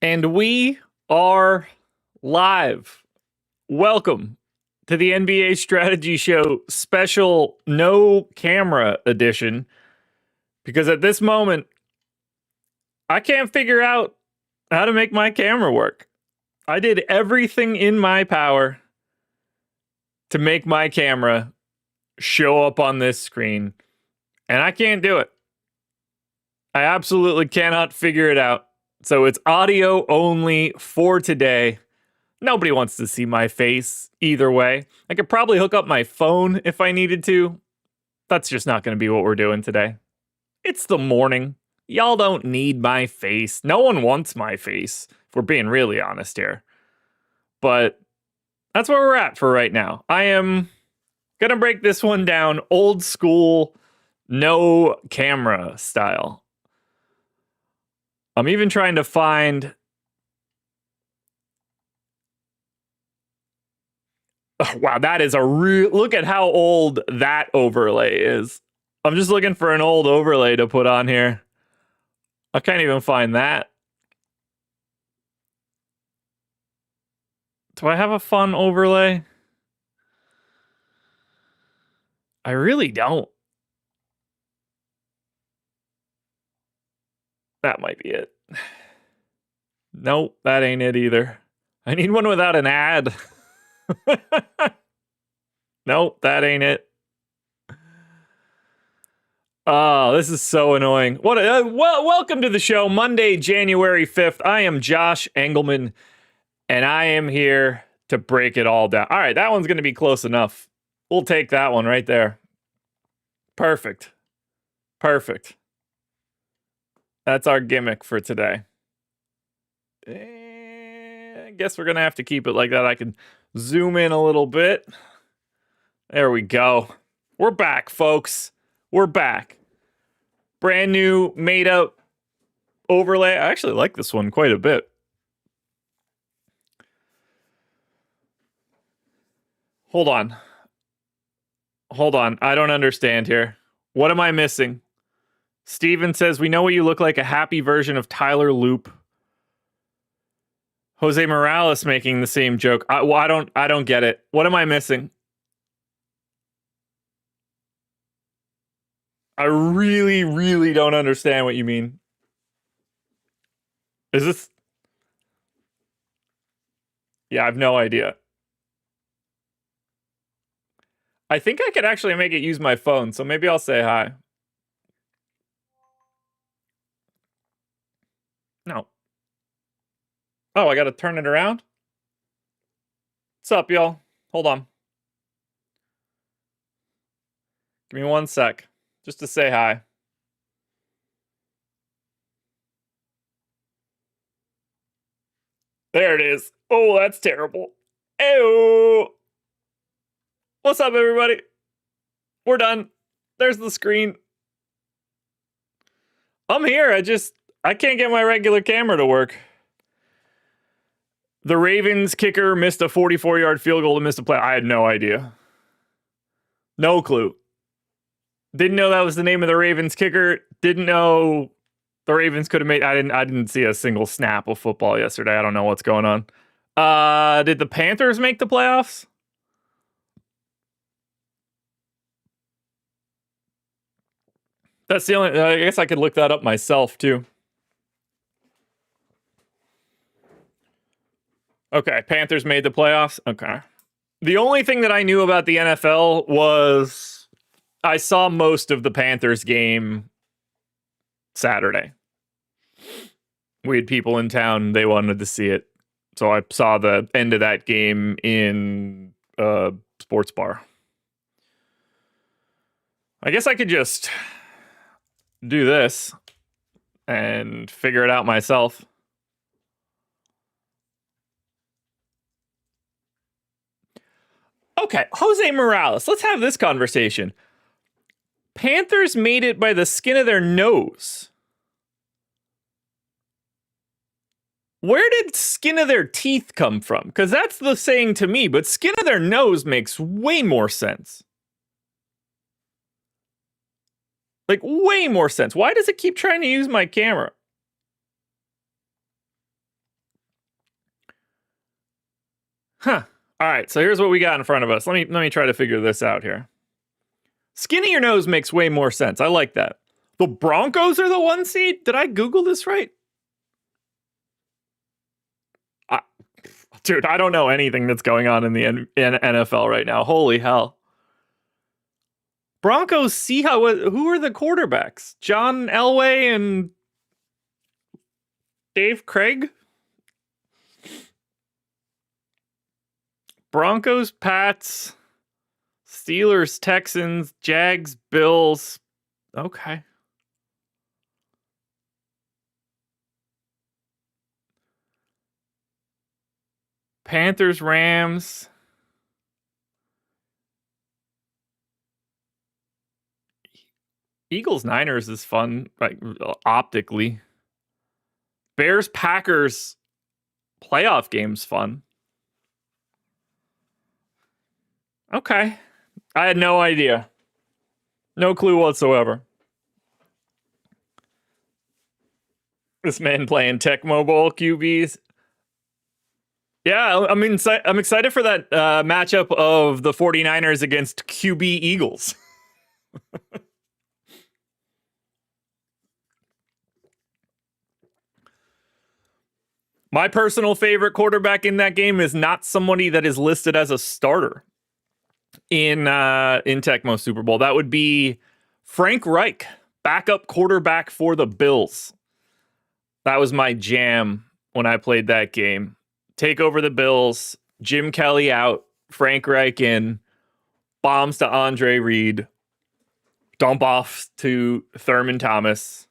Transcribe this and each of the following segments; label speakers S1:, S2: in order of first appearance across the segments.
S1: And we are live. Welcome to the NBA Strategy Show special no camera edition. Because at this moment, I can't figure out how to make my camera work. I did everything in my power to make my camera show up on this screen, and I can't do it. I absolutely cannot figure it out. So it's audio only for today. Nobody wants to see my face either way. I could probably hook up my phone if I needed to. That's just not going to be what we're doing today. It's the morning. Y'all don't need my face. No one wants my face, if we're being really honest here. But that's where we're at for right now. I am going to break this one down old school, no camera style. I'm even trying to find... Oh, wow, that is a real... Look at how old that overlay is. I'm just looking for an old overlay to put on here. I can't even find that. Do I have a fun overlay? I really don't. That might be it. Nope, that ain't it either. I need one without an ad. Nope, that ain't it. Oh, this is so annoying. Welcome to the show, Monday, January 5th. I am Josh Engleman, and I am here to break it all down. All right, that one's going to be close enough. We'll take that one right there. Perfect. Perfect. That's our gimmick for today. I guess we're going to have to keep it like that. I can zoom in a little bit. There we go. We're back, folks. We're back. Brand new, made up overlay. I actually like this one quite a bit. Hold on. I don't understand here. What am I missing? Steven says, we know what you look like, a happy version of Tyler Loop. Jose Morales making the same joke. I don't get it. What am I missing? I really, really don't understand what you mean. Is this... Yeah, I have no idea. I think I could actually make it use my phone, so maybe I'll say hi. No. Oh, I gotta turn it around? What's up, y'all? Hold on. Give me 1 sec, just to say hi. There it is. Oh, that's terrible. Ew. What's up, everybody? We're done. There's the screen. I'm here. I can't get my regular camera to work. The Ravens kicker missed a 44-yard field goal to miss a play. I had no idea. No clue. Didn't know that was the name of the Ravens kicker. Didn't know the Ravens could have made... I didn't see a single snap of football yesterday. I don't know what's going on. Did the Panthers make the playoffs? That's the only... I guess I could look that up myself, too. Okay, Panthers made the playoffs? Okay. The only thing that I knew about the NFL was I saw most of the Panthers game Saturday. We had people in town, they wanted to see it. So I saw the end of that game in a sports bar. I guess I could just do this and figure it out myself. Okay, Jose Morales. Let's have this conversation. Panthers made it by the skin of their nose. Where did skin of their teeth come from? Because that's the saying to me, but skin of their nose makes way more sense. Like, way more sense. Why does it keep trying to use my camera? Huh. All right, so here's what we got in front of us. Let me try to figure this out here. Skinnier nose makes way more sense. I like that. The Broncos are the 1 seed? Did I Google this right? Dude, I don't know anything that's going on in the NFL right now. Holy hell. Broncos, who are the quarterbacks? John Elway and Dave Craig? Broncos, Pats, Steelers, Texans, Jags, Bills. Okay. Panthers, Rams. Eagles, Niners is fun, like optically. Bears, Packers, playoff game's fun. Okay. I had no idea. No clue whatsoever. This man playing Techmo Bowl QBs. Yeah, I mean, I'm excited for that matchup of the 49ers against QB Eagles. My personal favorite quarterback in that game is not somebody that is listed as a starter in Techmo Super Bowl. That would be Frank Reich, backup quarterback for the Bills. That was my jam when I played that game. Take over the Bills, Jim Kelly out, Frank Reich in, bombs to Andre Reed, dump off to Thurman Thomas.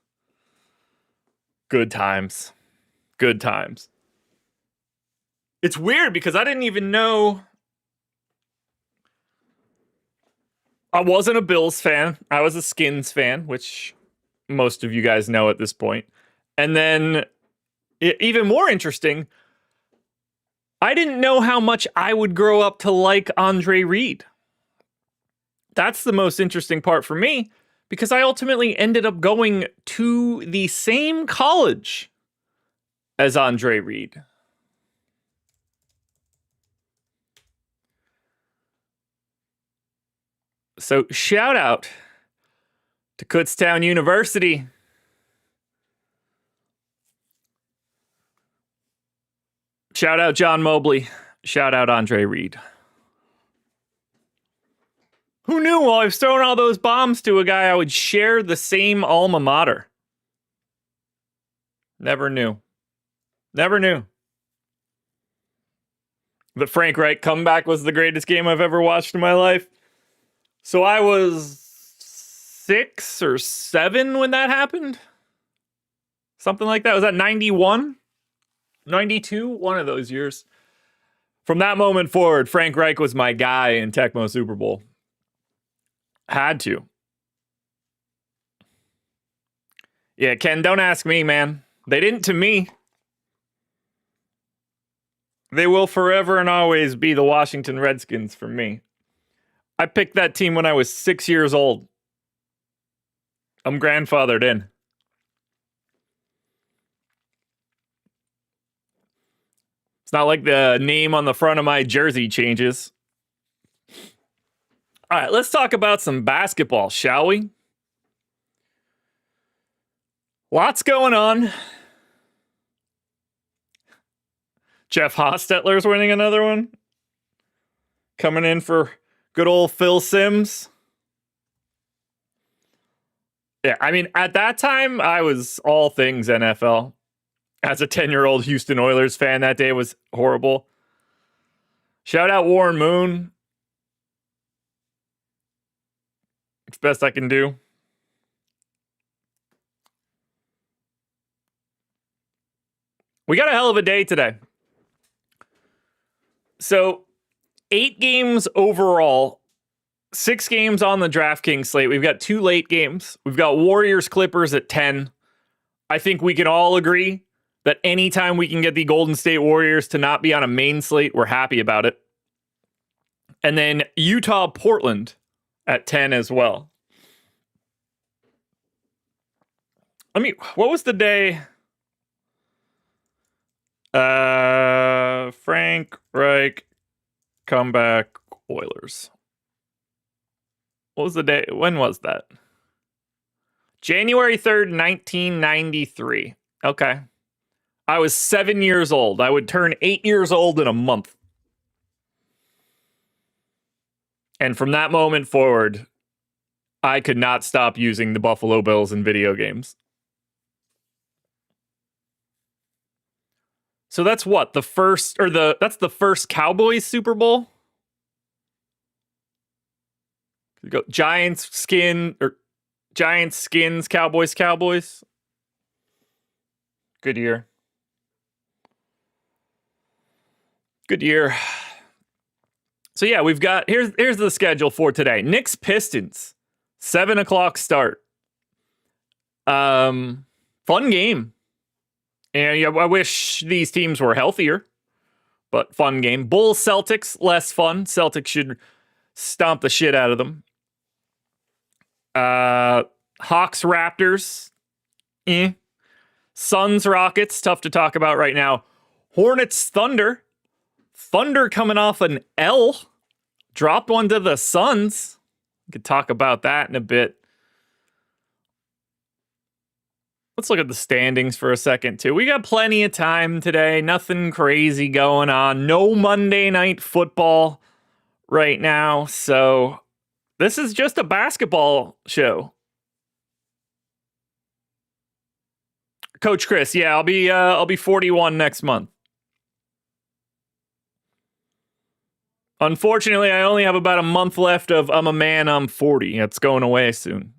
S1: Good times. Good times. It's weird because I didn't even know. I wasn't a Bills fan. I was a Skins fan, which most of you guys know at this point. And then, even more interesting, I didn't know how much I would grow up to like Andre Reed. That's the most interesting part for me, because I ultimately ended up going to the same college as Andre Reed. So shout out to Kutztown University. Shout out John Mobley. Shout out Andre Reed. Who knew while I was throwing all those bombs to a guy I would share the same alma mater? Never knew. Never knew. The Frank Reich comeback was the greatest game I've ever watched in my life. So I was 6 or 7 when that happened. Something like that. Was that 91? 92? One of those years. From that moment forward, Frank Reich was my guy in Techmo Super Bowl. Had to. Yeah, Ken, don't ask me, man. They didn't to me. They will forever and always be the Washington Redskins for me. I picked that team when I was 6 years old. I'm grandfathered in. It's not like the name on the front of my jersey changes. All right, let's talk about some basketball, shall we? Lots going on. Jeff Hostetler's winning another one. Coming in for good old Phil Simms. Yeah, I mean, at that time, I was all things NFL. As a 10-year-old Houston Oilers fan, that day was horrible. Shout out Warren Moon. It's best I can do. We got a hell of a day today. So, 8 games overall, 6 games on the DraftKings slate. We've got 2 late games. We've got Warriors Clippers at 10. I think we can all agree that anytime we can get the Golden State Warriors to not be on a main slate, we're happy about it. And then Utah Portland at 10 as well. What was the day? Frank Reich Comeback Oilers. What was the day? When was that? January 3rd, 1993. Okay. I was 7 years old. I would turn 8 years old in a month. And from that moment forward, I could not stop using the Buffalo Bills in video games. So that's what? That's the first Cowboys Super Bowl? You go Giants, Skins, Cowboys. Good year. Good year. So yeah, we've got here's the schedule for today. Knicks Pistons, 7:00 start. Fun game. And I wish these teams were healthier, but fun game. Bulls Celtics, less fun. Celtics should stomp the shit out of them. Hawks Raptors. Suns Rockets, tough to talk about right now. Hornets Thunder. Thunder coming off an L. Dropped one to the Suns. We could talk about that in a bit. Let's look at the standings for a second, too. We got plenty of time today. Nothing crazy going on. No Monday Night Football right now. So this is just a basketball show. Coach Chris, yeah, I'll be 41 next month. Unfortunately, I only have about a month left of I'm a man, I'm 40. It's going away soon.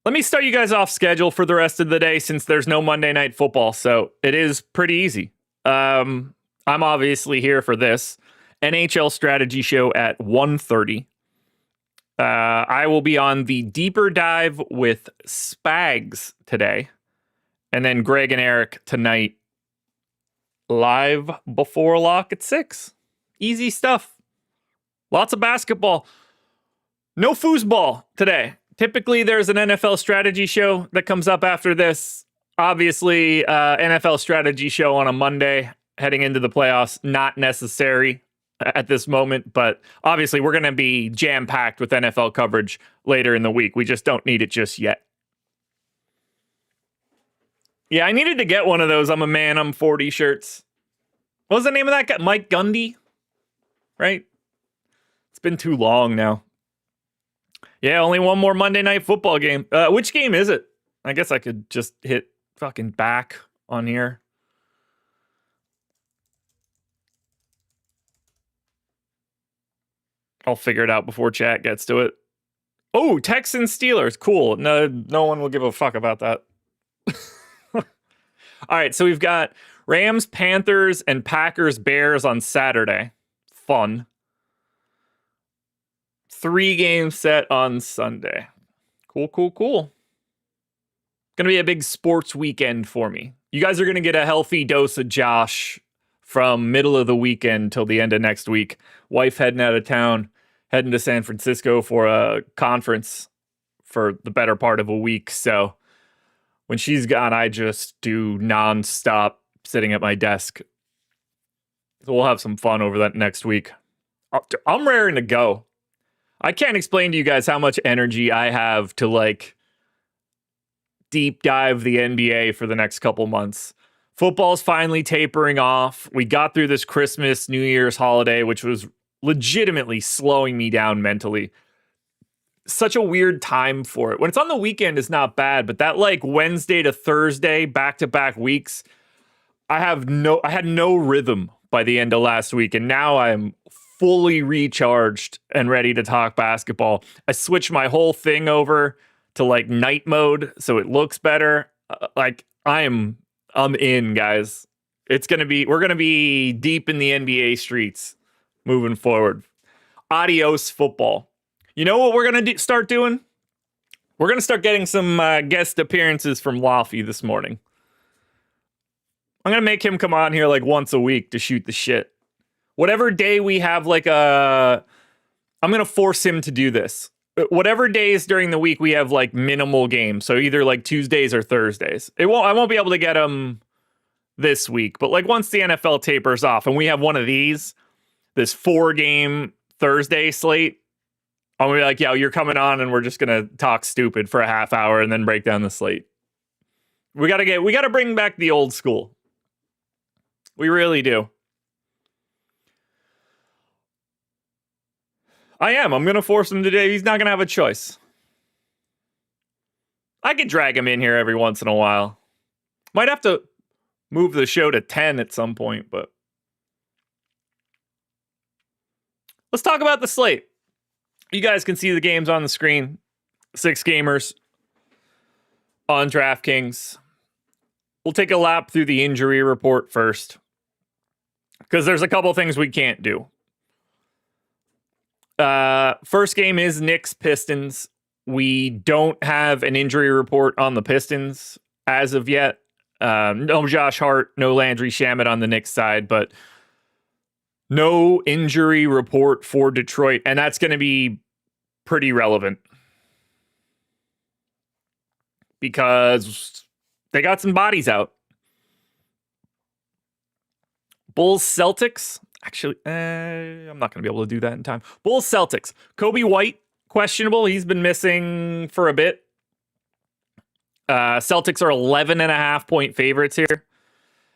S1: Let me start you guys off schedule for the rest of the day since there's no Monday Night Football, so it is pretty easy. I'm obviously here for this NHL strategy show at 1:30. I will be on the deeper dive with Spags today, and then Greg and Eric tonight live before lock at 6. Easy stuff. Lots of basketball. No foosball today. Typically, there's an NFL strategy show that comes up after this. Obviously, NFL strategy show on a Monday heading into the playoffs, not necessary at this moment, but obviously we're going to be jam-packed with NFL coverage later in the week. We just don't need it just yet. Yeah, I needed to get one of those I'm a man, I'm 40 shirts. What was the name of that guy? Mike Gundy? Right? It's been too long now. Yeah, only one more Monday Night Football game. Which game is it? I guess I could just hit fucking back on here. I'll figure it out before chat gets to it. Oh, Texans Steelers. Cool. No one will give a fuck about that. All right, so we've got Rams, Panthers, and Packers, Bears on Saturday. Fun. 3 game set on Sunday. Cool. Gonna be a big sports weekend for me. You guys are gonna get a healthy dose of Josh from middle of the weekend till the end of next week. Wife heading out of town, heading to San Francisco for a conference for the better part of a week. So when she's gone, I just do nonstop sitting at my desk. So we'll have some fun over that next week. I'm raring to go. I can't explain to you guys how much energy I have to like deep dive the NBA for the next couple months. Football's finally tapering off. We got through this Christmas, New Year's holiday, which was legitimately slowing me down mentally. Such a weird time for it. When it's on the weekend, it's not bad, but that like Wednesday to Thursday, back-to-back weeks, I had no rhythm by the end of last week, and now I'm fully recharged and ready to talk basketball. I switched my whole thing over to like night mode so it looks better. I'm in, guys. We're going to be deep in the NBA streets moving forward. Adios football. You know what we're going to start doing? We're going to start getting some guest appearances from Laffy this morning. I'm going to make him come on here like once a week to shoot the shit. Whatever day we have I'm going to force him to do this. Whatever days during the week we have like minimal games. So either like Tuesdays or Thursdays. I won't be able to get him this week. But like once the NFL tapers off and we have one of these, this 4-game Thursday slate, I'm gonna be like, yo, you're coming on and we're just gonna talk stupid for a half hour and then break down the slate. We gotta bring back the old school. We really do. I'm gonna force him today. He's not gonna have a choice. I could drag him in here every once in a while. Might have to move the show to 10 at some point, but let's talk about the slate. You guys can see the games on the screen. 6 gamers on DraftKings. We'll take a lap through the injury report first, because there's a couple things we can't do. First game is Knicks Pistons. We don't have an injury report on the Pistons as of yet. No Josh Hart, no Landry Shamet on the Knicks side, but no injury report for Detroit, and that's going to be pretty relevant because they got some bodies out. Bulls Celtics. Actually, I'm not going to be able to do that in time. Bulls Celtics. Kobe White, questionable. He's been missing for a bit. Celtics are 11.5-point favorites here.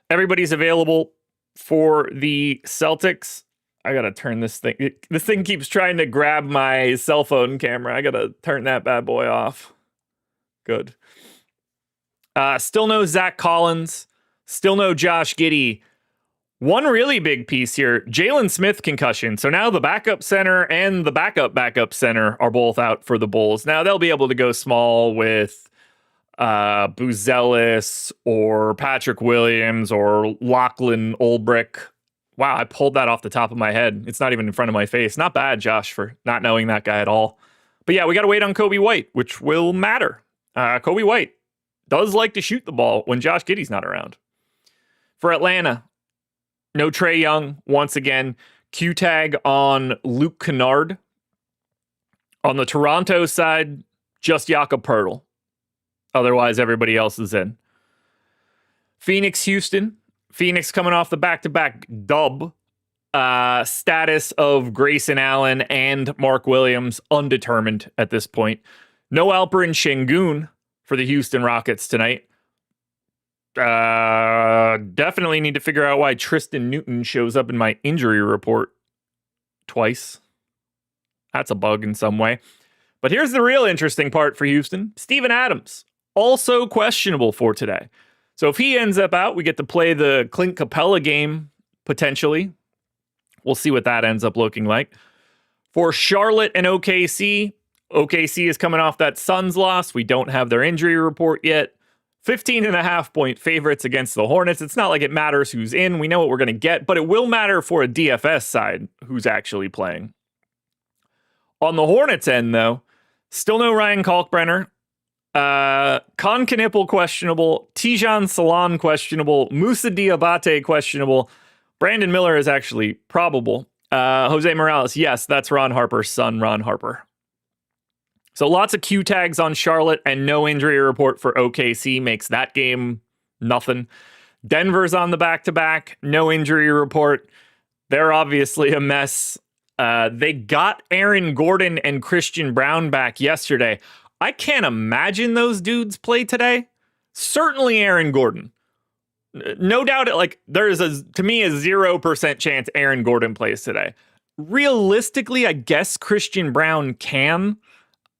S1: Everybody's available for the Celtics. I got to turn this thing. This thing keeps trying to grab my cell phone camera. I got to turn that bad boy off. Good. Still no Zach Collins. Still no Josh Giddey. One really big piece here, Jalen Smith concussion. So now the backup center and the backup center are both out for the Bulls. Now they'll be able to go small with Buzelis or Patrick Williams or Lachlan Olbrich. Wow, I pulled that off the top of my head. It's not even in front of my face. Not bad, Josh, for not knowing that guy at all. But yeah, we got to wait on Kobe White, which will matter. Kobe White does like to shoot the ball when Josh Giddey's not around. For Atlanta, no Trae Young, once again. Q-tag on Luke Kennard. On the Toronto side, just Jakob Poeltl. Otherwise, everybody else is in. Phoenix, Houston. Phoenix coming off the back-to-back dub. Status of Grayson Allen and Mark Williams undetermined at this point. No Alperen Şengün for the Houston Rockets tonight. Definitely need to figure out why Tristan Newton shows up in my injury report twice. That's a bug in some way. But here's the real interesting part for Houston. Steven Adams, also questionable for today. So if he ends up out, we get to play the Clint Capella game, potentially. We'll see what that ends up looking like. For Charlotte and OKC, OKC is coming off that Suns loss. We don't have their injury report yet. 15.5-point favorites against the Hornets. It's not like it matters who's in. We know what we're going to get, but it will matter for a DFS side who's actually playing. On the Hornets end, though, still no Ryan Kalkbrenner. Kon Knippel questionable. Tijan Salon questionable. Moussa Diabate questionable. Brandon Miller is actually probable. Jose Morales, yes, that's Ron Harper's son, Ron Harper. So lots of Q tags on Charlotte and no injury report for OKC makes that game nothing. Denver's on the back-to-back, no injury report. They're obviously a mess. They got Aaron Gordon and Christian Brown back yesterday. I can't imagine those dudes play today. Certainly Aaron Gordon. No doubt, there's to me a 0% chance Aaron Gordon plays today. Realistically, I guess Christian Brown can.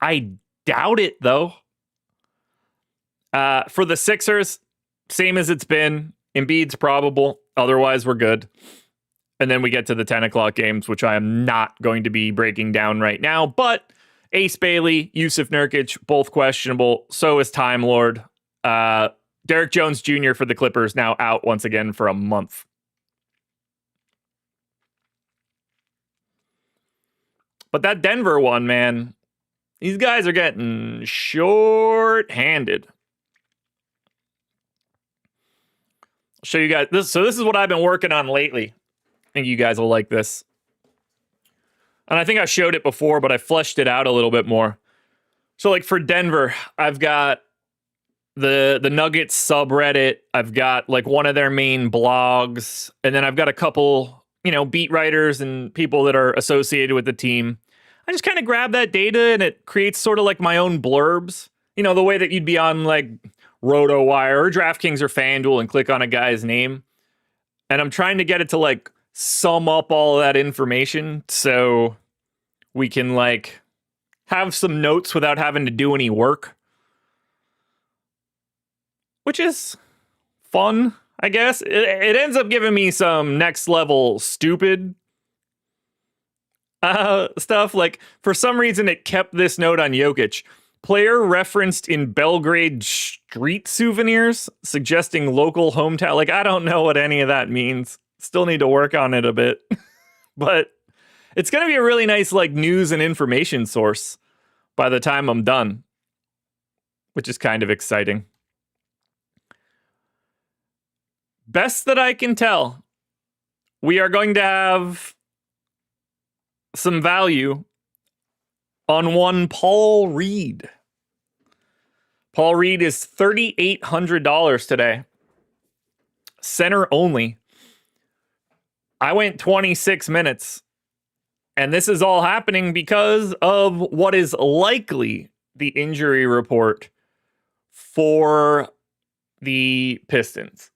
S1: I doubt it, though. For the Sixers, same as it's been. Embiid's probable. Otherwise, we're good. And then we get to the 10 o'clock games, which I am not going to be breaking down right now. But Ace Bailey, Yusuf Nurkic, both questionable. So is Time Lord. Derek Jones Jr. for the Clippers now out once again for a month. But that Denver one, man, these guys are getting short-handed. I'll show you guys this. So this is what I've been working on lately. I think you guys will like this. And I think I showed it before, but I fleshed it out a little bit more. So like for Denver, I've got the Nuggets subreddit. I've got like one of their main blogs, and then I've got a couple, beat writers and people that are associated with the team. I just kind of grab that data and it creates sort of like my own blurbs, the way that you'd be on like RotoWire or DraftKings or FanDuel and click on a guy's name. And I'm trying to get it to like sum up all of that information so we can like have some notes without having to do any work, which is fun, I guess. It ends up giving me some next level stupid stuff. Like, for some reason, it kept this note on Jokic. Player referenced in Belgrade street souvenirs, suggesting local hometown. Like, I don't know what any of that means. Still need to work on it a bit. But it's going to be a really nice, like, news and information source by the time I'm done, which is kind of exciting. Best that I can tell, we are going to have some value on one Paul Reed. Paul Reed is $3,800 today. Center only. I went 26 minutes. And this is all happening because of what is likely the injury report for the Pistons.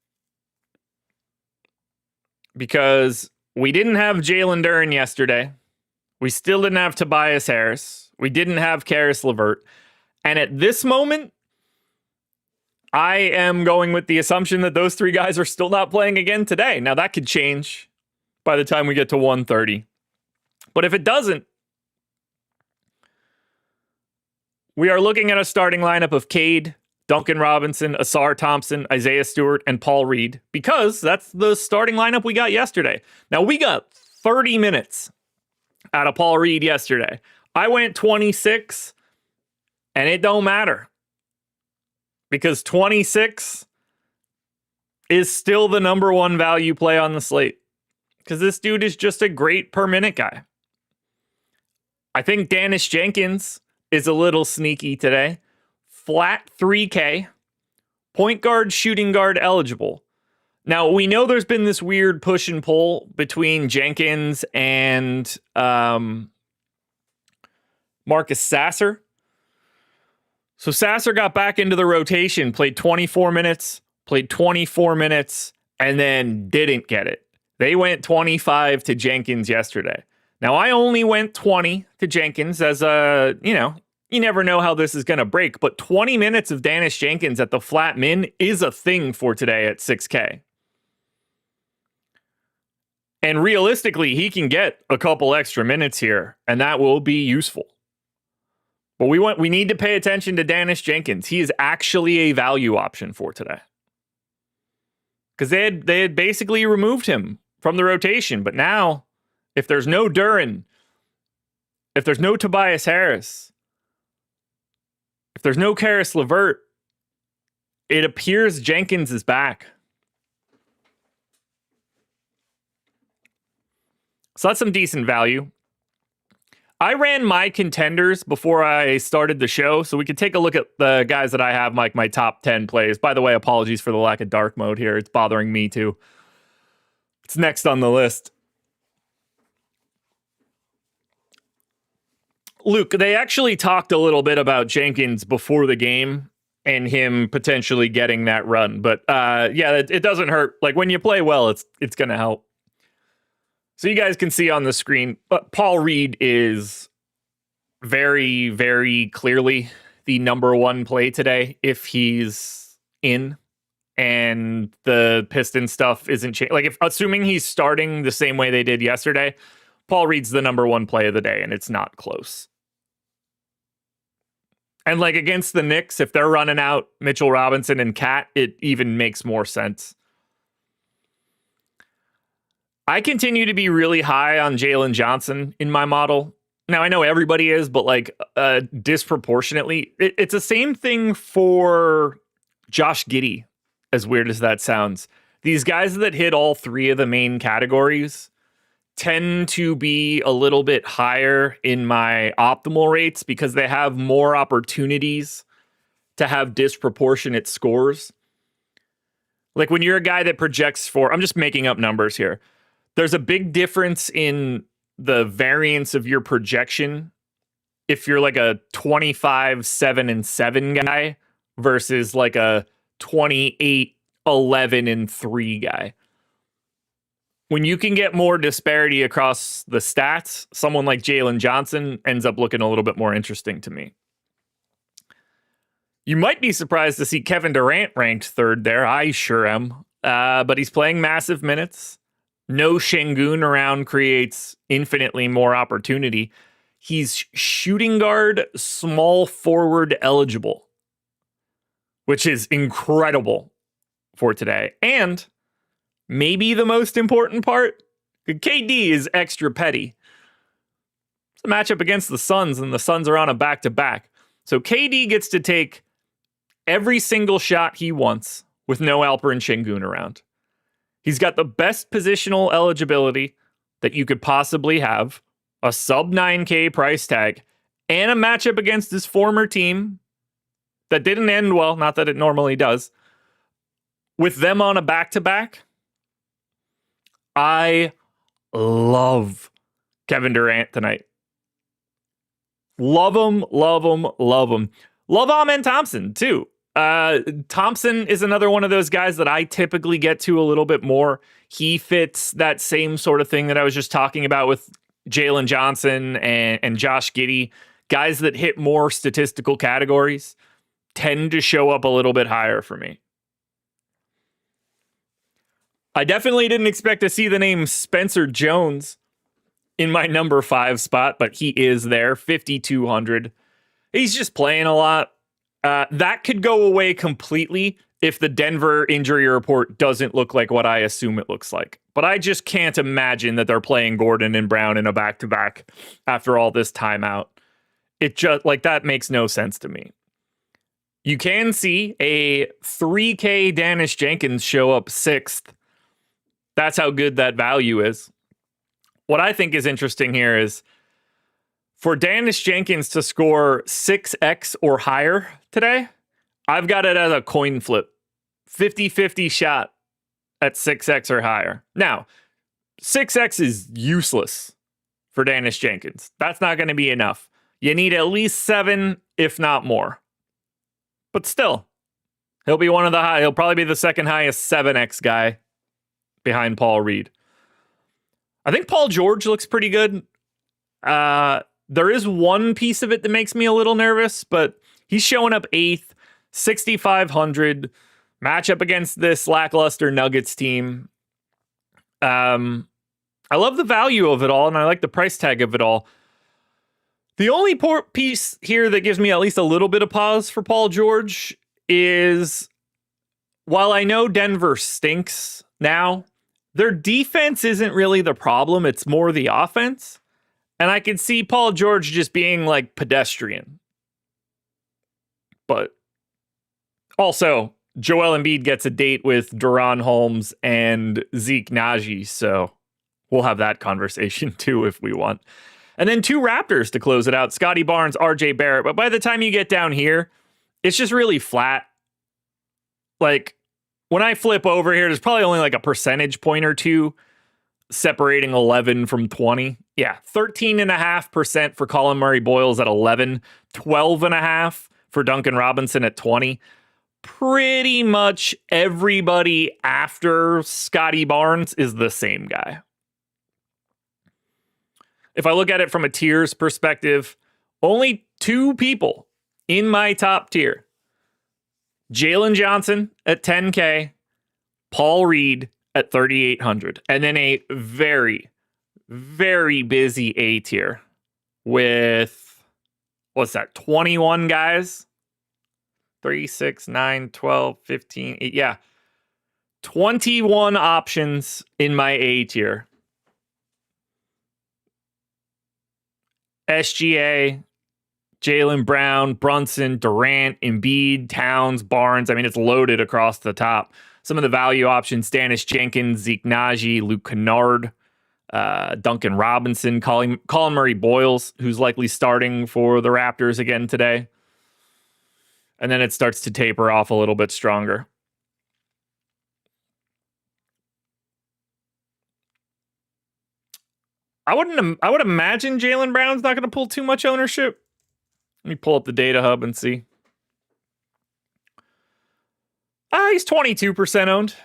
S1: Because we didn't have Jalen Duren yesterday. We still didn't have Tobias Harris. We didn't have Karis LeVert. And at this moment, I am going with the assumption that those three guys are still not playing again today. Now, that could change by the time we get to 1:30. But if it doesn't, we are looking at a starting lineup of Cade, Duncan Robinson, Asar Thompson, Isaiah Stewart, and Paul Reed, because that's the starting lineup we got yesterday. Now, we got 30 minutes out of Paul Reed yesterday. I went 26, and it don't matter, because 26 is still the number one value play on the slate, because this dude is just a great per minute guy. I think Dennis Jenkins is a little sneaky today. Flat 3K, point guard, shooting guard eligible. Now, we know there's been this weird push and pull between Jenkins and Marcus Sasser. So Sasser got back into the rotation, played 24 minutes, and then didn't get it. They went 25 to Jenkins yesterday. Now, I only went 20 to Jenkins as a, you never know how this is going to break, but 20 minutes of Dennis Jenkins at the flat min is a thing for today at 6K. And realistically, he can get a couple extra minutes here, and that will be useful. But we need to pay attention to Dennis Jenkins. He is actually a value option for today. Because they had basically removed him from the rotation. But now, if there's no Duren, if there's no Tobias Harris, if there's no Karis LeVert, it appears Jenkins is back. So that's some decent value. I ran my contenders before I started the show, so we could take a look at the guys that I have, like my top 10 plays. By the way, apologies for the lack of dark mode here. It's bothering me too. It's next on the list. Luke, they actually talked a little bit about Jenkins before the game and him potentially getting that run. But it doesn't hurt. Like, when you play well, it's going to help. So you guys can see on the screen, but Paul Reed is very, very clearly the number one play today if he's in and the Piston stuff isn't changing. Like, if assuming he's starting the same way they did yesterday, Paul Reed's the number one play of the day, and it's not close. And like against the Knicks, if they're running out Mitchell Robinson and Cat, it even makes more sense. I continue to be really high on Jalen Johnson in my model. Now, I know everybody is, but like disproportionately. It's the same thing for Josh Giddey, as weird as that sounds. These guys that hit all three of the main categories tend to be a little bit higher in my optimal rates because they have more opportunities to have disproportionate scores. Like when you're a guy that projects for, I'm just making up numbers here. There's a big difference in the variance of your projection if you're like a 25, 7, and 7 guy versus like a 28, 11, and 3 guy. When you can get more disparity across the stats, someone like Jalen Johnson ends up looking a little bit more interesting to me. You might be surprised to see Kevin Durant ranked third there. I sure am. But he's playing massive minutes. No Şengün around creates infinitely more opportunity. He's shooting guard, small forward eligible, which is incredible for today. And maybe the most important part, KD is extra petty. It's a matchup against the Suns, and the Suns are on a back-to-back. So KD gets to take every single shot he wants with no Alperen Şengün around. He's got the best positional eligibility that you could possibly have, a sub 9K price tag, and a matchup against his former team that didn't end well, not that it normally does. With them on a back-to-back, I love Kevin Durant tonight. Love him, love him, love him. Love Amen Thompson, too. Thompson is another one of those guys that I typically get to a little bit more. He fits that same sort of thing that I was just talking about with Jalen Johnson and Josh Giddey. Guys that hit more statistical categories tend to show up a little bit higher for me. I definitely didn't expect to see the name Spencer Jones in my number 5 spot, but he is there, 5,200. He's just playing a lot. That could go away completely if the Denver injury report doesn't look like what I assume it looks like. But I just can't imagine that they're playing Gordon and Brown in a back-to-back after all this timeout. It just, like, that makes no sense to me. You can see a 3K Danish Jenkins show up 6th. That's how good that value is. What I think is interesting here is for Danish Jenkins to score 6x or higher today, I've got it as a coin flip. 50-50 shot at 6x or higher. Now, 6x is useless for Danish Jenkins. That's not going to be enough. You need at least 7, if not more. But still, he'll be one of the high. He'll probably be the second highest 7x guy behind Paul Reed. I think Paul George looks pretty good. There is one piece of it that makes me a little nervous, but he's showing up 8th, 6,500, matchup against this lackluster Nuggets team. I love the value of it all, and I like the price tag of it all. The only piece here that gives me at least a little bit of pause for Paul George is, while I know Denver stinks now, their defense isn't really the problem. It's more the offense. And I could see Paul George just being like pedestrian. But also, Joel Embiid gets a date with Duran Holmes and Zeke Naji. So we'll have that conversation too if we want. And then 2 Raptors to close it out. Scotty Barnes, RJ Barrett. But by the time you get down here, it's just really flat. Like, when I flip over here, there's probably only like a percentage point or two separating 11 from 20. Yeah, 13.5% for Colin Murray-Boyles at 11, 12.5% for Duncan Robinson at 20. Pretty much everybody after Scotty Barnes is the same guy. If I look at it from a tiers perspective, only 2 people in my top tier. Jalen Johnson at 10K, Paul Reed at 3,800. And then a very, very busy A tier with, 21 guys? 3, 6, 9, 12, 15, 8, yeah. 21 options in my A tier. SGA, Jaylen Brown, Brunson, Durant, Embiid, Towns, Barnes. I mean, it's loaded across the top. Some of the value options: Danish Jenkins, Zeke Naji, Luke Kennard, Duncan Robinson, Colin Murray-Boyles, who's likely starting for the Raptors again today. and then it starts to taper off a little bit stronger. I would imagine Jaylen Brown's not going to pull too much ownership. Let me pull up the data hub and see. He's 22% owned.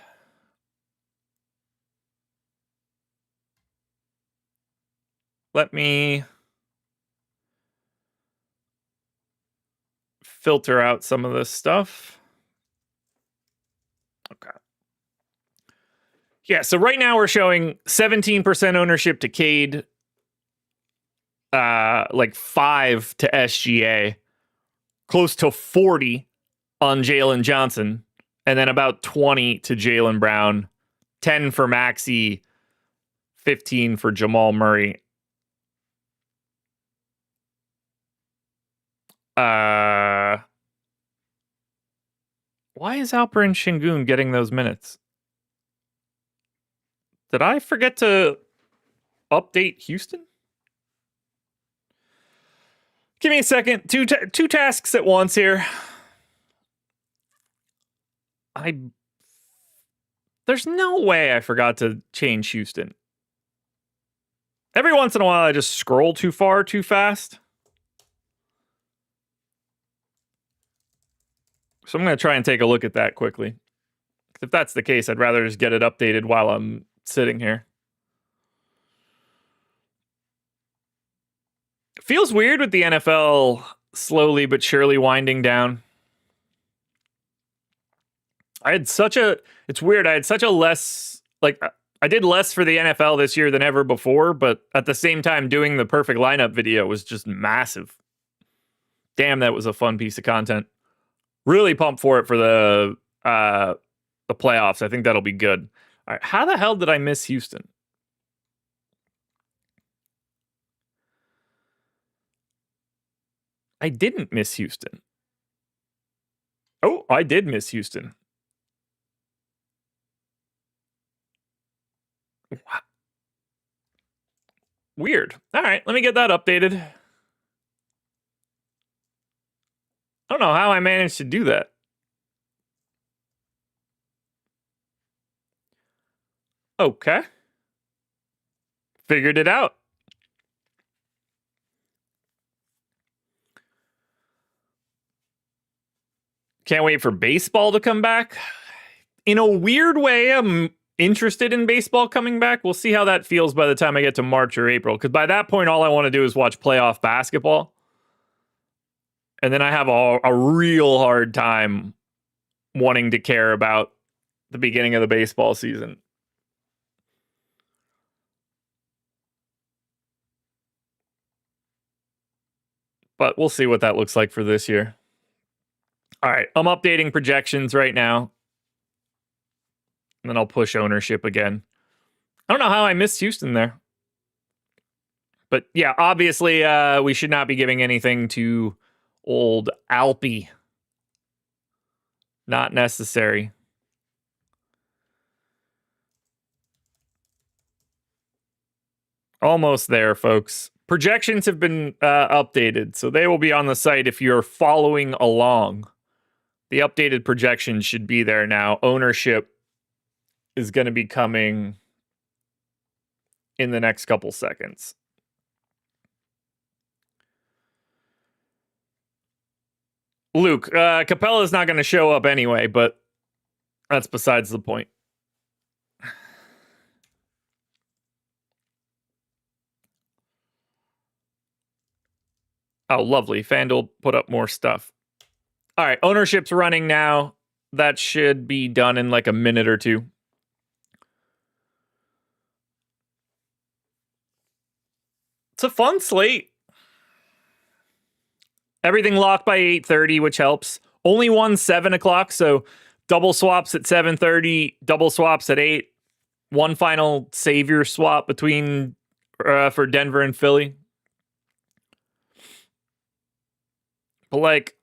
S1: Let me filter out some of this stuff. Okay. Yeah, so right now we're showing 17% ownership to Cade, like 5 to SGA, close to 40 on Jalen Johnson, and then about 20 to Jaylen Brown, 10 for Maxey, 15 for Jamal Murray. Why is Alperen Şengün getting those minutes? Did I forget to update Houston? Give me a second. Two tasks at once here. There's no way I forgot to change Houston. Every once in a while, I just scroll too far, too fast. So I'm going to try and take a look at that quickly. If that's the case, I'd rather just get it updated while I'm sitting here. Feels weird with the NFL slowly but surely winding down. It's weird. I had such a less, I did less for the NFL this year than ever before, but at the same time, doing the perfect lineup video was just massive. Damn, that was a fun piece of content. Really pumped for it for the playoffs. I think that'll be good. All right, how the hell did I miss Houston? I didn't miss Houston. Oh, I did miss Houston. Weird. All right, let me get that updated. I don't know how I managed to do that. Okay. Figured it out. Can't wait for baseball to come back. In a weird way, I'm interested in baseball coming back. We'll see how that feels by the time I get to March or April, because by that point, all I want to do is watch playoff basketball. And then I have a real hard time wanting to care about the beginning of the baseball season. But we'll see what that looks like for this year. All right, I'm updating projections right now. And then I'll push ownership again. I don't know how I missed Houston there. But yeah, obviously, we should not be giving anything to old Alpy. Not necessary. Almost there, folks. Projections have been updated, so they will be on the site if you're following along. The updated projections should be there now. Ownership is going to be coming in the next couple seconds. Luke, Capella's not going to show up anyway, but that's besides the point. Oh, lovely. FanDuel put up more stuff. All right, ownership's running now. That should be done in like a minute or two. It's a fun slate. Everything locked by 8:30, which helps. Only one 7 o'clock, so double swaps at 7:30, double swaps at 8. One final savior swap between for Denver and Philly. But like,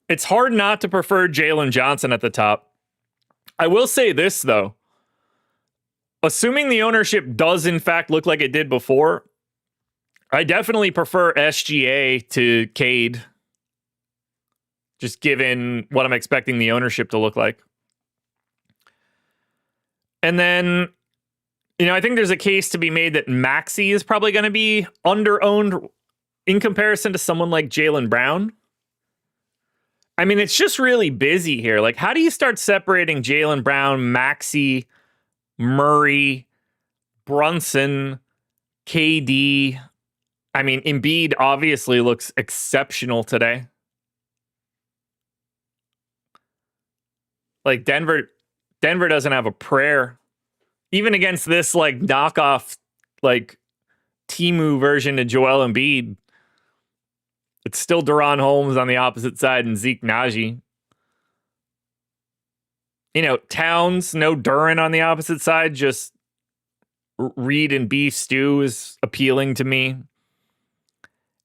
S1: it's hard not to prefer Jalen Johnson at the top. I will say this, though. Assuming the ownership does, in fact, look like it did before, I definitely prefer SGA to Cade, just given what I'm expecting the ownership to look like. And then, I think there's a case to be made that Maxey is probably going to be under-owned in comparison to someone like Jaylen Brown. I mean, it's just really busy here. Like, how do you start separating Jaylen Brown, Maxey, Murray, Brunson, KD? I mean, Embiid obviously looks exceptional today. Like, Denver doesn't have a prayer. Even against this, like, knockoff, like, Timu version of Joel Embiid, it's still Deron Holmes on the opposite side and Zeke Naji. Towns, no Duran on the opposite side, just Reed and Beef Stew is appealing to me.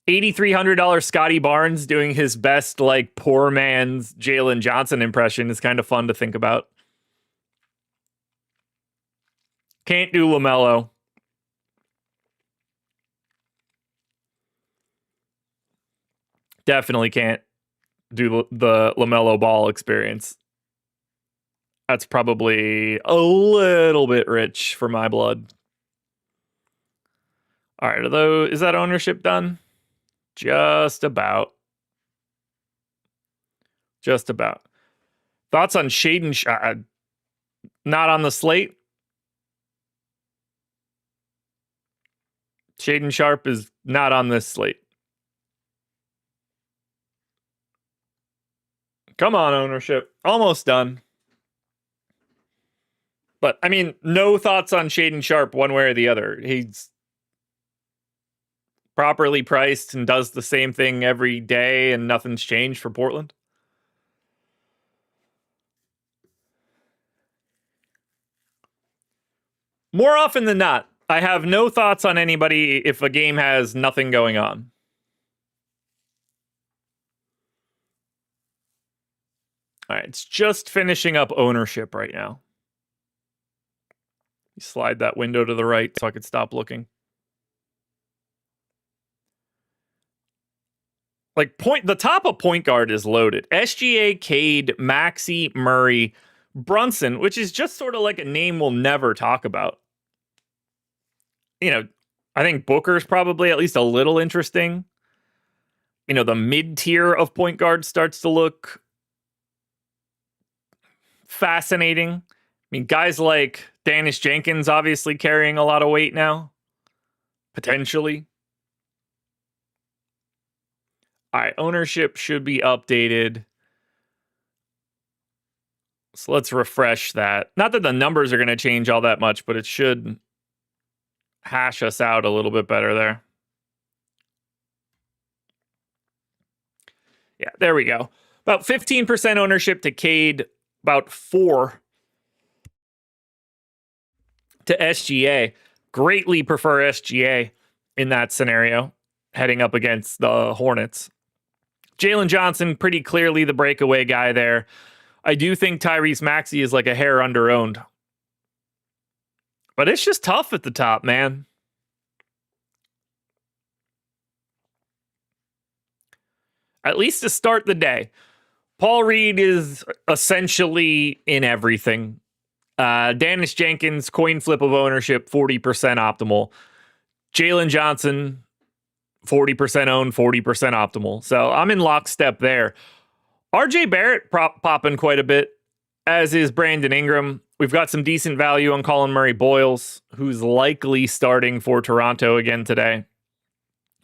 S1: $8,300 Scotty Barnes doing his best, like, poor man's Jalen Johnson impression is kind of fun to think about. Can't do LaMelo. Definitely can't do the LaMelo Ball experience. That's probably a little bit rich for my blood. All right, is that ownership done? Just about. Just about. Thoughts on Shaden? Not on the slate. Shaden Sharp is not on this slate. Come on, ownership. Almost done. But, I mean, no thoughts on Shaden Sharp one way or the other. He's properly priced and does the same thing every day, and nothing's changed for Portland. More often than not, I have no thoughts on anybody if a game has nothing going on. All right, it's just finishing up ownership right now. Slide that window to the right so I could stop looking. Like, the top of point guard is loaded. SGA, Cade, Maxey, Murray, Brunson, which is just sort of like a name we'll never talk about. I think Booker's probably at least a little interesting. The mid-tier of point guard starts to look fascinating. I mean, guys like Dennis Jenkins obviously carrying a lot of weight now. Potentially. All right, ownership should be updated. So let's refresh that. Not that the numbers are going to change all that much, but it should hash us out a little bit better there. Yeah, there we go. About 15% ownership to Cade, about 4 to SGA. Greatly prefer SGA in that scenario, heading up against the Hornets. Jalen Johnson, pretty clearly the breakaway guy there. I do think Tyrese Maxey is like a hair under-owned. But it's just tough at the top, man. At least to start the day. Paul Reed is essentially in everything. Dennis Jenkins, coin flip of ownership, 40% optimal. Jalen Johnson, 40% owned, 40% optimal. So I'm in lockstep there. RJ Barrett popping quite a bit, as is Brandon Ingram. We've got some decent value on Colin Murray-Boyles, who's likely starting for Toronto again today.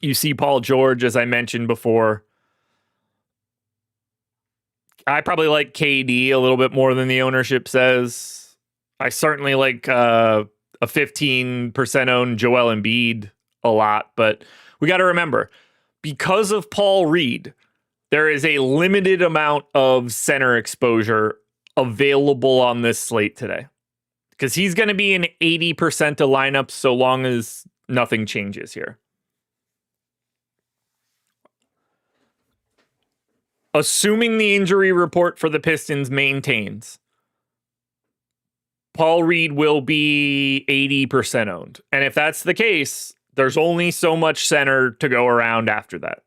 S1: You see Paul George, as I mentioned before. I probably like KD a little bit more than the ownership says. I certainly like a 15% owned Joel Embiid a lot, but we got to remember, because of Paul Reed, there is a limited amount of center exposure available on this slate today, because he's going to be in 80% of lineups so long as nothing changes here. Assuming the injury report for the Pistons maintains, Paul Reed will be 80% owned. And if that's the case, There's only so much center to go around after that.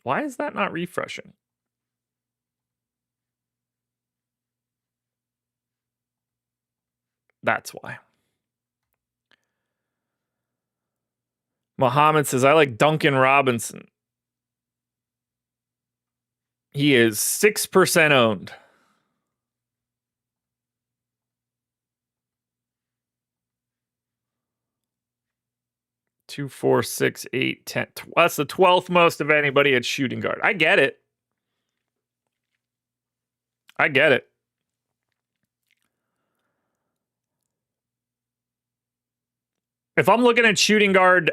S1: Why is that not refreshing? That's why. Muhammad says, I like Duncan Robinson. He is 6% owned. Two, 4, 6, 8, 10. That's the 12th most of anybody at shooting guard. I get it. If I'm looking at shooting guard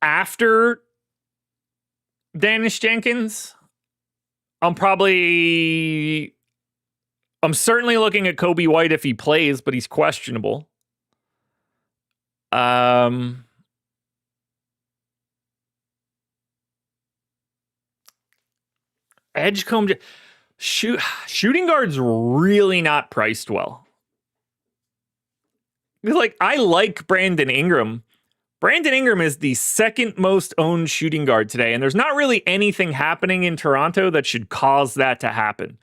S1: after Danish Jenkins, I'm certainly looking at Kobe White if he plays, but he's questionable. Edgecombe, shooting guard's really not priced well. Like, I like Brandon Ingram. Brandon Ingram is the second most owned shooting guard today, and there's not really anything happening in Toronto that should cause that to happen.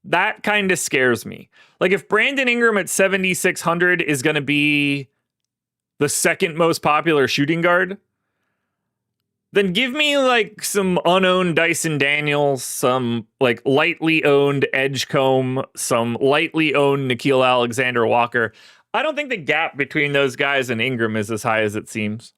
S1: That kind of scares me. Like, if Brandon Ingram at 7,600 is going to be the second most popular shooting guard, then give me like some unowned Dyson Daniels, some like lightly owned Edgecombe, some lightly owned Nickeil Alexander-Walker. I don't think the gap between those guys and Ingram is as high as it seems.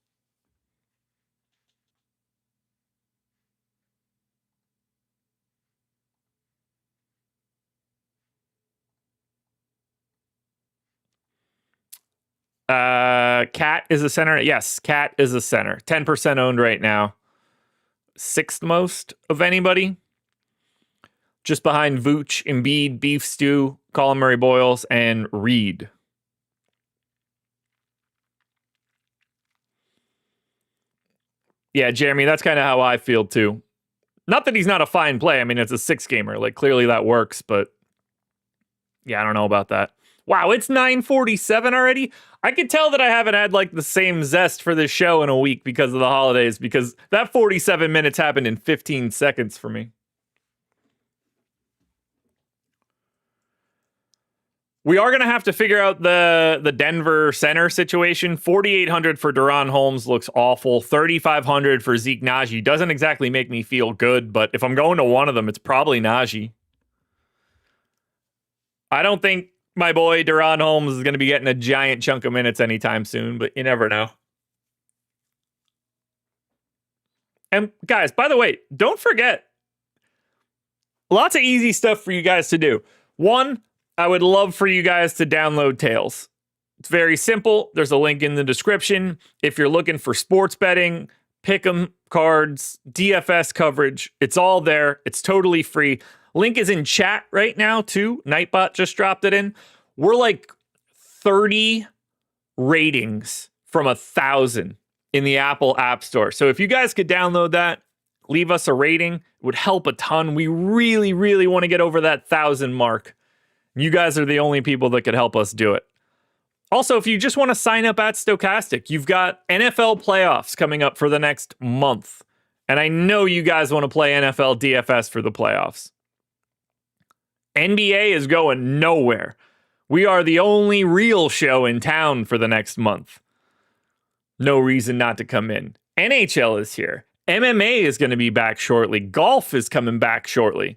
S1: Cat is a center. Yes, Cat is a center. 10% owned right now. Sixth most of anybody. Just behind Vooch, Embiid, Beef Stew, Colin Murray-Boyles, and Reed. Yeah, Jeremy, that's kind of how I feel too. Not that he's not a fine play. I mean, it's a 6-gamer. Like, clearly that works, but yeah, I don't know about that. Wow, it's 9:47 already. I could tell that I haven't had like the same zest for this show in a week because of the holidays, because that 47 minutes happened in 15 seconds for me. We are going to have to figure out the Denver center situation. 4,800 for Deron Holmes looks awful. 3,500 for Zeke Naji doesn't exactly make me feel good, but if I'm going to one of them, it's probably Naji. I don't think my boy Deron Holmes is going to be getting a giant chunk of minutes anytime soon, but you never know. And guys, by the way, don't forget, lots of easy stuff for you guys to do. One, I would love for you guys to download Tails. It's very simple. There's a link in the description. If you're looking for sports betting, pick'em cards, DFS coverage, it's all there. It's totally free. Link is in chat right now too. Nightbot just dropped it in. We're like 30 ratings from 1,000 in the Apple App Store. So if you guys could download that, leave us a rating, it would help a ton. We really, really want to get over that 1,000 mark. You guys are the only people that could help us do it. Also, if you just want to sign up at Stochastic, you've got NFL playoffs coming up for the next month. And I know you guys want to play NFL DFS for the playoffs. NBA is going nowhere. We are the only real show in town for the next month. No reason not to come in. NHL is here. MMA is going to be back shortly. Golf is coming back shortly.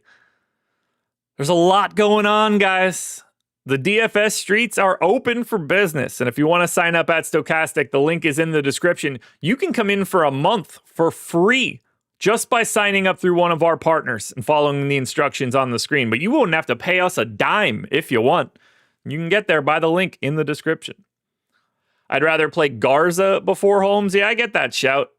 S1: There's a lot going on, guys. The DFS streets are open for business. And if you want to sign up at Stochastic, the link is in the description. You can come in for a month for free just by signing up through one of our partners and following the instructions on the screen. But you won't have to pay us a dime if you want. You can get there by the link in the description. I'd rather play Garza before Holmes. Yeah, I get that shout.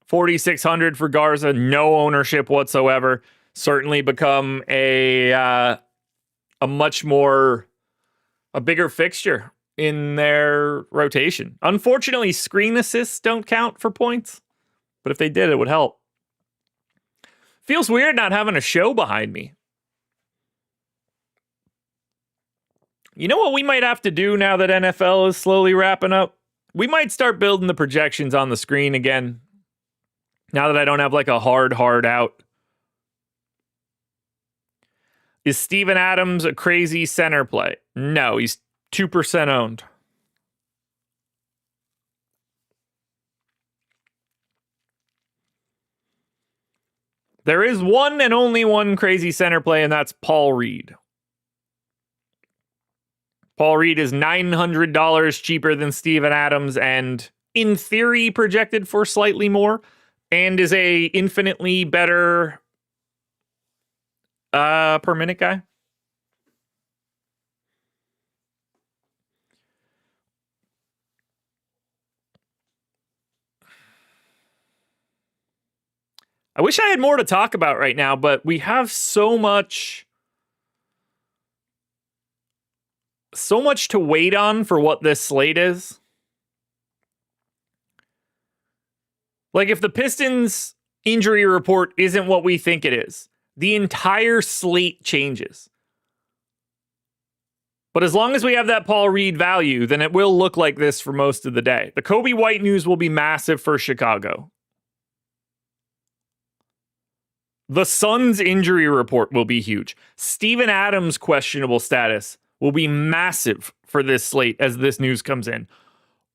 S1: 4,600 for Garza, no ownership whatsoever. Certainly become a bigger fixture in their rotation. Unfortunately, screen assists don't count for points, but if they did, it would help. Feels weird not having a show behind me. You know what we might have to do now that NFL is slowly wrapping up? We might start building the projections on the screen again. Now that I don't have like a hard out. Is Steven Adams a crazy center play? No, he's 2% owned. There is one and only one crazy center play, and that's Paul Reed. Paul Reed is $900 cheaper than Steven Adams and in theory projected for slightly more and is a infinitely better per minute guy. I wish I had more to talk about right now, but we have so much to wait on for what this slate is. Like, if the Pistons injury report isn't what we think it is, the entire slate changes. But as long as we have that Paul Reed value, then it will look like this for most of the day. The Kobe White news will be massive for Chicago. The Suns injury report will be huge. Steven Adams' questionable status will be massive for this slate as this news comes in.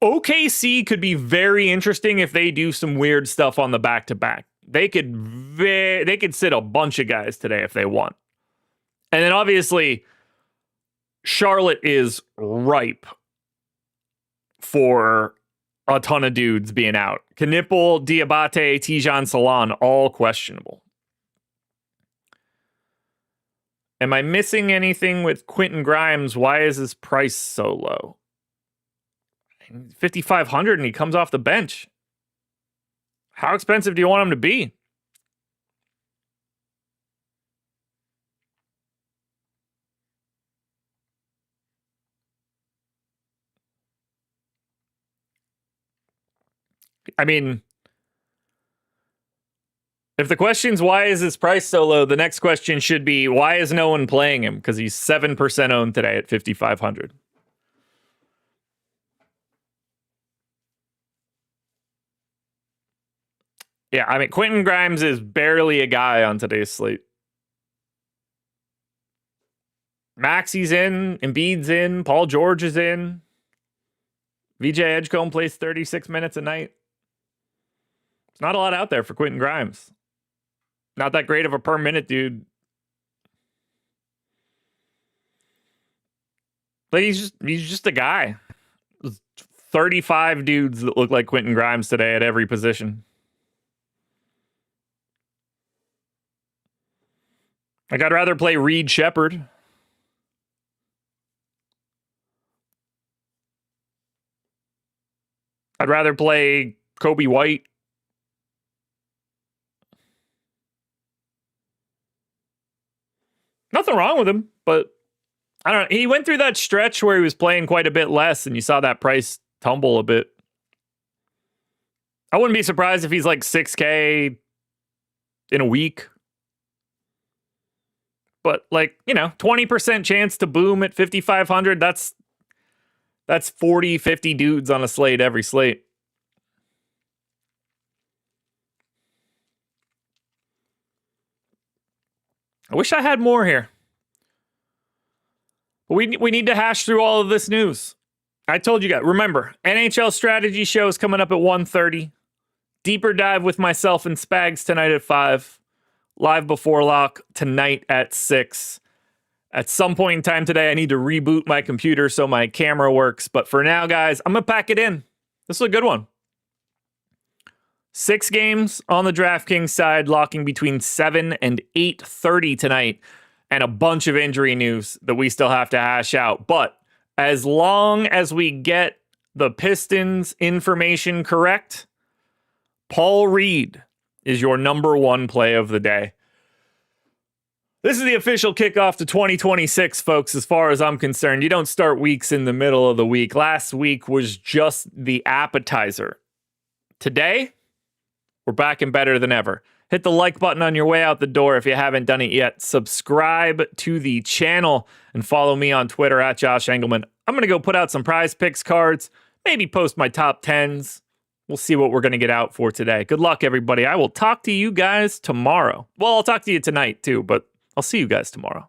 S1: OKC could be very interesting if they do some weird stuff on the back-to-back. They could sit a bunch of guys today if they want. And then obviously, Charlotte is ripe for a ton of dudes being out. Knipple, Diabate, Tijan Salon, all questionable. Am I missing anything with Quentin Grimes? Why is his price so low? 5,500 and he comes off the bench. How expensive do you want him to be? I mean, if the question's why is his price so low, the next question should be why is no one playing him? Because he's 7% owned today at 5,500. Yeah, I mean, Quentin Grimes is barely a guy on today's slate. Maxi's in, Embiid's in, Paul George is in. VJ Edgecombe plays 36 minutes a night. It's not a lot out there for Quentin Grimes. Not that great of a per minute dude. Like he's just a guy. 35 dudes that look like Quentin Grimes today at every position. Like I'd rather play Reed Shepherd. I'd rather play Kobe White. Nothing wrong with him, but I don't know. He went through that stretch where he was playing quite a bit less, and you saw that price tumble a bit. I wouldn't be surprised if he's like 6K in a week. But like, 20% chance to boom at 5,500. That's 40, 50 dudes on a slate every slate. I wish I had more here. But we need to hash through all of this news. I told you guys, remember, NHL strategy show is coming up at 1:30. Deeper dive with myself and Spags tonight at 5. Live before lock tonight at 6. At some point in time today, I need to reboot my computer so my camera works. But for now, guys, I'm going to pack it in. This is a good one. 6 games on the DraftKings side, locking between 7 and 8:30 tonight. And a bunch of injury news that we still have to hash out. But as long as we get the Pistons information correct, Paul Reed is your number one play of the day. This is the official kickoff to 2026, folks, as far as I'm concerned. You don't start weeks in the middle of the week. Last week was just the appetizer. Today, we're back and better than ever. Hit the like button on your way out the door if you haven't done it yet. Subscribe to the channel and follow me on Twitter at Josh Engleman. I'm going to go put out some prize picks cards, maybe post my top 10s. We'll see what we're going to get out for today. Good luck, everybody. I will talk to you guys tomorrow. Well, I'll talk to you tonight too, but I'll see you guys tomorrow.